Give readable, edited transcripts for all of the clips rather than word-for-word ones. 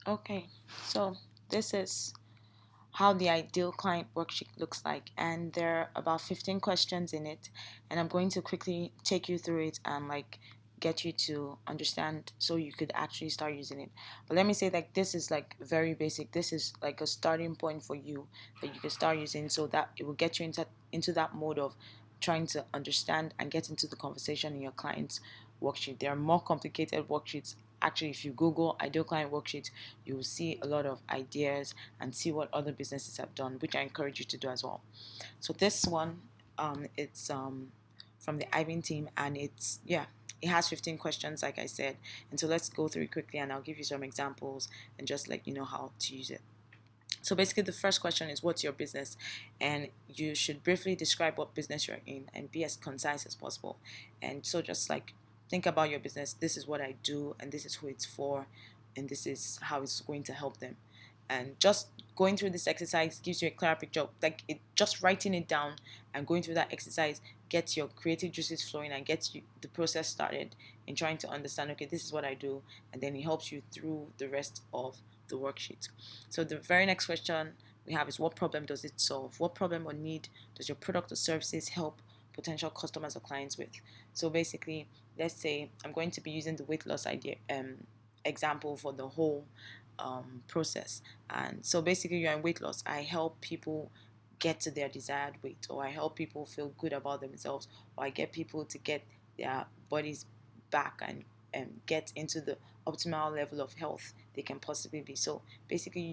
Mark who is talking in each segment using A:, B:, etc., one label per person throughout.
A: Okay, so this is how the ideal client worksheet looks like, and there are about 15 questions in it, and I'm going to quickly take you through it and like get you to understand so you could actually start using it. But let me say like this is like very basic. This is like a starting point for you that you can start using so that it will get you into that mode of trying to understand and get into the conversation in your client's worksheet. There are more complicated worksheets. Actually, if you Google ideal client worksheet, you will see a lot of ideas and see what other businesses have done, which I encourage you to do as well. So this one, it's from the Ivan team, and it has 15 questions, like I said. And so let's go through it quickly, and I'll give you some examples and just let you know how to use it. So basically, the first question is, what's your business? And you should briefly describe what business you're in and be as concise as possible. And so just like think about your business. This is what I do, and this is who it's for, and this is how it's going to help them. And just going through this exercise gives you a clearer picture. Like it, just writing it down and going through that exercise gets your creative juices flowing and gets you the process started in trying to understand. Okay, this is what I do, and then it helps you through the rest of the worksheet. So the very next question we have is, what problem does it solve? What problem or need does your product or services help potential customers or clients with? So basically, let's say I'm going to be using the weight loss idea example for the whole process. And so basically, you're in weight loss. I help people get to their desired weight, or I help people feel good about themselves, or I get people to get their bodies back and get into the optimal level of health they can possibly be. So basically,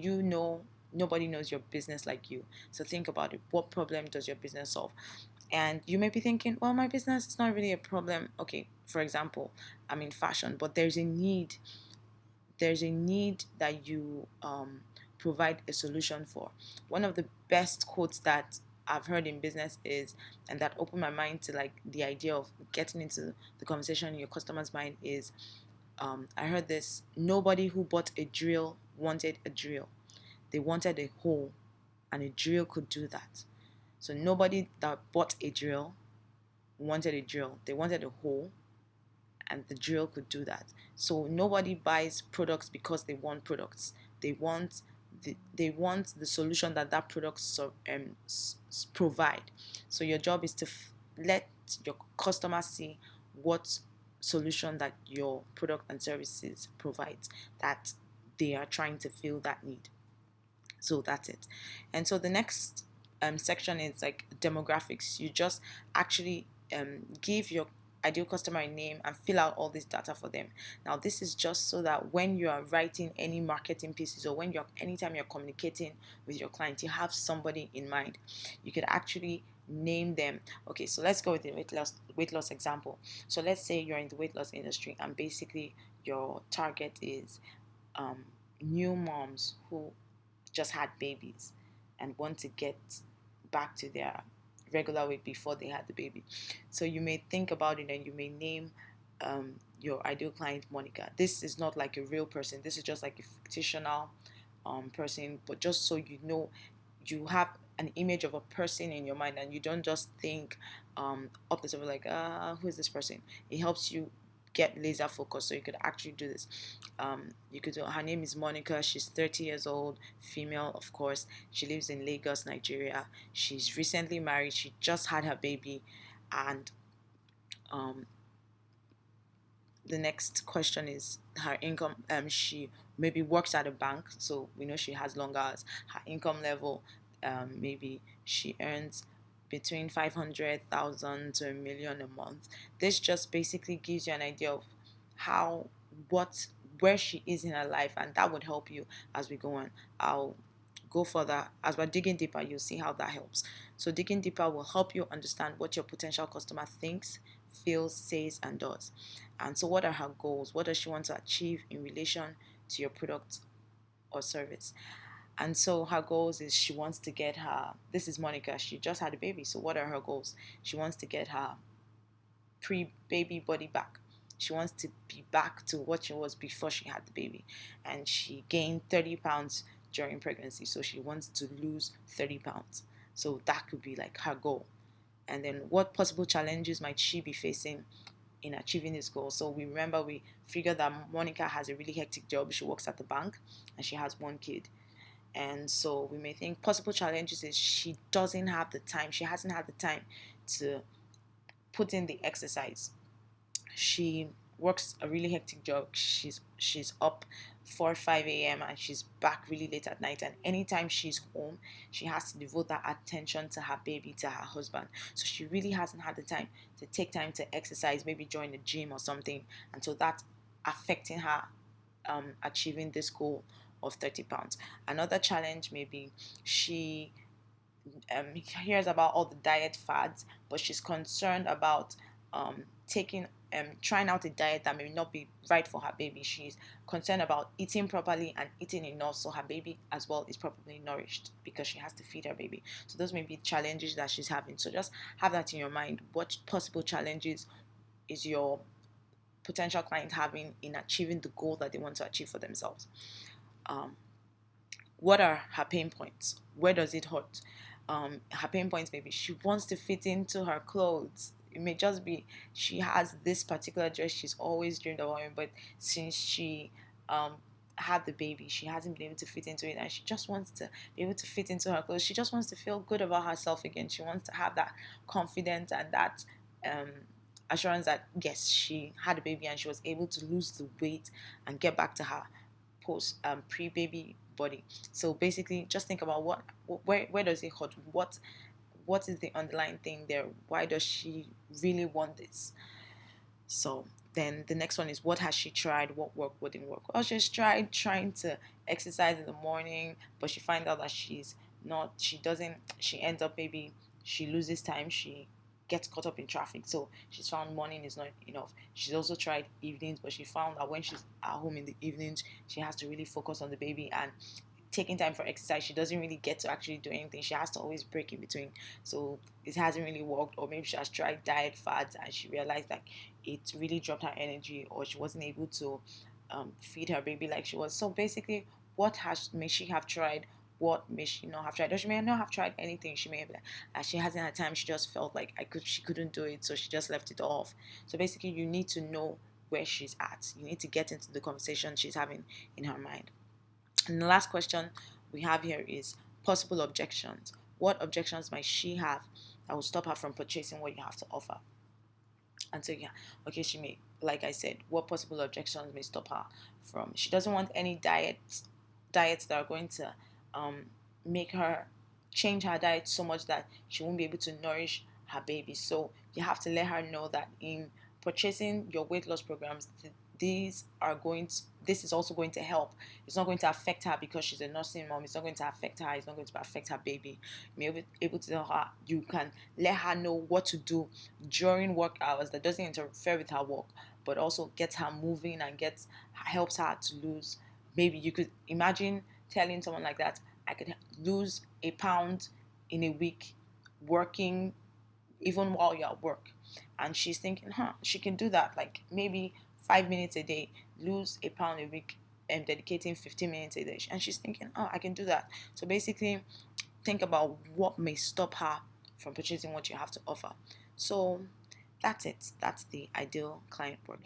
A: nobody knows your business like you. So think about it. What problem does your business solve? And you may be thinking, well, my business is not really a problem. Okay, for example, I'm in fashion, but there's a need that you provide a solution for. One of the best quotes that I've heard in business is, and that opened my mind to like the idea of getting into the conversation in your customer's mind is, I heard this: nobody who bought a drill wanted a drill. They wanted a hole, and a drill could do that. So nobody that bought a drill wanted a drill. They wanted a hole, and the drill could do that. So nobody buys products because they want products. They want the solution that product provide. So your job is to let your customer see what solution that your product and services provides, that they are trying to fill that need. So that's it. And so the next section is like demographics. You just actually give your ideal customer a name and fill out all this data for them. Now this is just so that when you are writing any marketing pieces, or when you're anytime you're communicating with your client, you have somebody in mind. You could actually name them. Okay, so let's go with the weight loss example. So let's say you're in the weight loss industry, and basically your target is new moms who just had babies and want to get back to their regular weight before they had the baby. So you may think about it and you may name your ideal client Monica. This is not like a real person. This is just like a fictional person, but just so you know, you have an image of a person in your mind, and you don't just think up the top like, who is this person? It helps you get laser focused, so you could actually do this. You could do, her name is Monica. She's 30 years old, female, of course. She lives in Lagos, Nigeria. She's recently married. She just had her baby, and um, the next question is her income. She maybe works at a bank, so we know she has long hours. Her income level, maybe she earns between 500,000 to a million a month. This just basically gives you an idea of how what where she is in her life, and that would help you as we go on. I'll go further as we're digging deeper. You'll see how that helps. So digging deeper will help you understand what your potential customer thinks, feels, says, and does. And so, what are her goals? What does she want to achieve in relation to your product or service? And so, her goals is she wants to get her. This is Monica. She just had a baby. So, what are her goals? She wants to get her pre-baby body back. She wants to be back to what she was before she had the baby. And she gained 30 pounds during pregnancy. So, she wants to lose 30 pounds. So, that could be like her goal. And then, what possible challenges might she be facing in achieving this goal. So we remember we figured that Monica has a really hectic job. She works at the bank and she has one kid. And so we may think possible challenges is she doesn't have the time. She hasn't had the time to put in the exercise. She works a really hectic job. She's up 4 5 a.m. and she's back really late at night, and anytime she's home she has to devote that attention to her baby, to her husband. So she really hasn't had the time to take time to exercise, maybe join the gym or something, and so that's affecting her achieving this goal of 30 pounds. Another challenge maybe she hears about all the diet fads, but she's concerned about taking trying out a diet that may not be right for her baby. She's concerned about eating properly and eating enough so her baby as well is properly nourished, because she has to feed her baby. So those may be challenges that she's having. So just have that in your mind. What possible challenges is your potential client having in achieving the goal that they want to achieve for themselves? Um, what are her pain points? Where does it hurt? Her pain points maybe she wants to fit into her clothes. It may just be she has this particular dress she's always dreamed of wearing, but since she um, had the baby, she hasn't been able to fit into it, and she just wants to be able to fit into her clothes. She just wants to feel good about herself again. She wants to have that confidence and that um, assurance that yes, she had a baby and she was able to lose the weight and get back to her post pre-baby body. So basically just think about where does it hurt, what is the underlying thing there, why does she really want this. So then the next one is, what has she tried, what worked, what didn't work. Well, she's tried trying to exercise in the morning, but she finds out that she ends up, maybe she loses time, she gets caught up in traffic. So she's found morning is not enough. She's also tried evenings, but she found that when she's at home in the evenings, she has to really focus on the baby, and taking time for exercise, she doesn't really get to actually do anything. She has to always break in between. So it hasn't really worked. Or maybe she has tried diet fads and she realized that it really dropped her energy, or she wasn't able to feed her baby like she was. So basically, what may she have tried? What may she not have tried? Or she may not have tried anything. She may have, like, she hasn't had time. She just felt like she couldn't do it, so she just left it off. So basically, you need to know where she's at. You need to get into the conversation she's having in her mind. And the last question we have here is possible objections. What objections might she have that will stop her from purchasing what you have to offer? And so, yeah, okay, she may, like I said, what possible objections may stop her from? She doesn't want any diets that are going to um, make her change her diet so much that she won't be able to nourish her baby. So you have to let her know that in purchasing your weight loss programs, this is also going to help. It's not going to affect her because she's a nursing mom. It's not going to affect her. It's not going to affect her baby. You may be able to tell her, you can let her know what to do during work hours that doesn't interfere with her work, but also gets her moving and helps her to lose. Maybe you could imagine telling someone like that, I could lose a pound in a week working even while you're at work. And she's thinking, she can do that, like maybe 5 minutes a day, lose a pound a week, and dedicating 15 minutes a day. And she's thinking, I can do that. So basically, think about what may stop her from purchasing what you have to offer. So that's it. That's the ideal client work.